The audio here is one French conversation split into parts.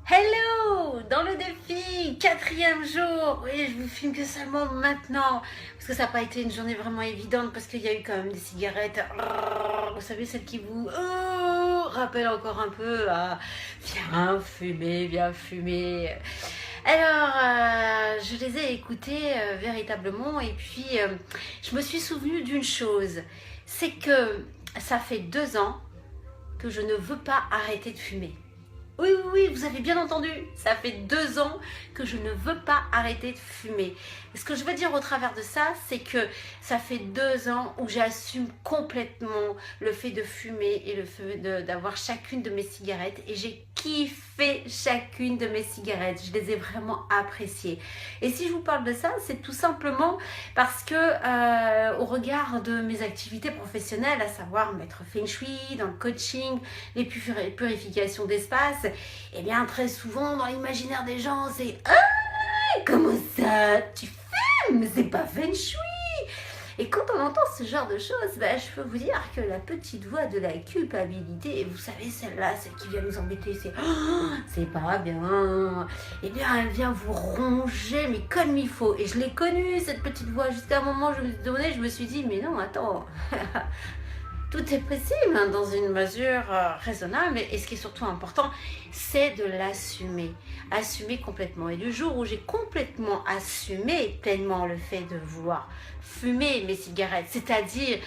Hello! Dans le défi, quatrième jour. Oui, je vous filme que seulement maintenant. Parce que ça n'a pas été une journée vraiment évidente. Parce qu'il y a eu quand même des cigarettes. Vous savez, celles qui vous rappellent encore un peu à viens fumer, viens fumer. Alors, je les ai écoutées véritablement. Et puis, je me suis souvenue d'une chose. C'est que ça fait 2 ans que je ne veux pas arrêter de fumer. Oui, oui, oui, vous avez bien entendu, ça fait 2 ans que je ne veux pas arrêter de fumer. Et ce que je veux dire au travers de ça, c'est que ça fait 2 ans où j'assume complètement le fait de fumer et le fait d'avoir chacune de mes cigarettes. Et j'ai kiffé chacune de mes cigarettes, je les ai vraiment appréciées. Et si je vous parle de ça, c'est tout simplement parce que au regard de mes activités professionnelles, à savoir maître feng shui, dans le coaching, les purifications d'espace, et bien très souvent dans l'imaginaire des gens c'est ah, comment ça tu fumes, c'est pas feng shui. Et quand on entend ce genre de choses, je peux vous dire que la petite voix de la culpabilité, et vous savez celle-là, celle qui vient nous embêter, c'est oh, c'est pas bien, et bien elle vient vous ronger mais comme il faut. Et je l'ai connue cette petite voix jusqu'à un moment je me suis dit mais non attends tout est possible hein, dans une mesure raisonnable. Et ce qui est surtout important, c'est de l'assumer. Assumer complètement. Et du jour où j'ai complètement assumé pleinement le fait de vouloir fumer mes cigarettes, c'est-à-dire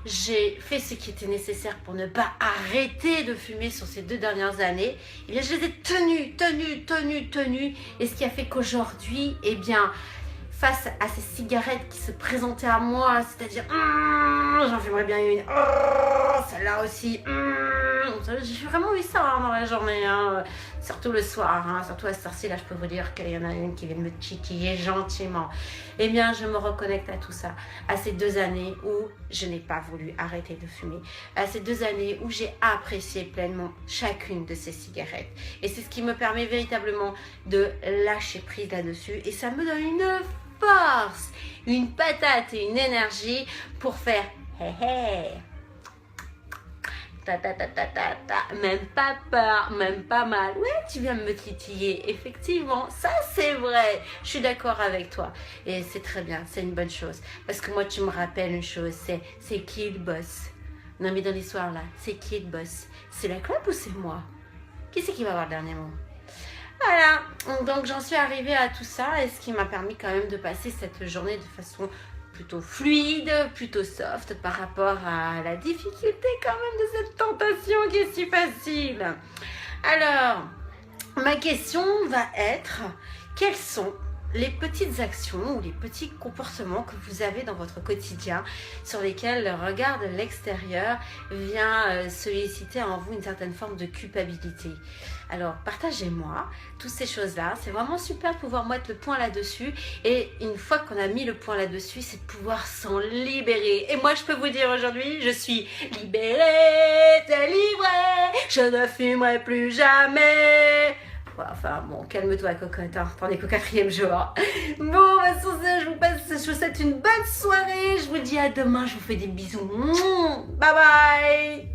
j'ai fait ce qui était nécessaire pour ne pas arrêter de fumer sur ces 2 dernières années, et bien je les ai tenues. Et ce qui a fait qu'aujourd'hui, eh bien, face à ces cigarettes qui se présentaient à moi, c'est-à-dire j'en fumerais bien une, celle-là aussi, j'ai vraiment eu ça hein, dans la journée, hein, surtout le soir, hein, surtout à cette heure-ci, là je peux vous dire qu'il y en a une qui vient de me titiller gentiment. Eh bien je me reconnecte à tout ça, à ces 2 années où je n'ai pas voulu arrêter de fumer, à ces 2 années où j'ai apprécié pleinement chacune de ces cigarettes. Et c'est ce qui me permet véritablement de lâcher prise là-dessus, et ça me donne une force, une patate et une énergie pour faire hé hé, même pas peur, même pas mal. Ouais, tu viens me titiller, effectivement, ça c'est vrai, je suis d'accord avec toi. Et c'est très bien, c'est une bonne chose. Parce que moi tu me rappelles une chose, c'est qui le boss? Non mais dans l'histoire là, c'est qui le boss? C'est la clope ou c'est moi? Qui c'est qui va avoir le dernier mot? Voilà, donc j'en suis arrivée à tout ça, et ce qui m'a permis quand même de passer cette journée de façon plutôt fluide, plutôt soft par rapport à la difficulté quand même de cette tentation qui est si facile. Alors, ma question va être, quelles sont les petites actions ou les petits comportements que vous avez dans votre quotidien sur lesquels le regard de l'extérieur vient solliciter en vous une certaine forme de culpabilité? Alors partagez-moi toutes ces choses-là, c'est vraiment super de pouvoir mettre le point là-dessus, et une fois qu'on a mis le point là-dessus, c'est de pouvoir s'en libérer. Et moi je peux vous dire aujourd'hui, je suis libérée, délivrée, je ne fumerai plus jamais. Enfin bon, calme-toi cocotte, hein. T'en es qu'au 4e jour. Bon, sur ce, je vous souhaite une bonne soirée. Je vous dis à demain, je vous fais des bisous. Bye bye.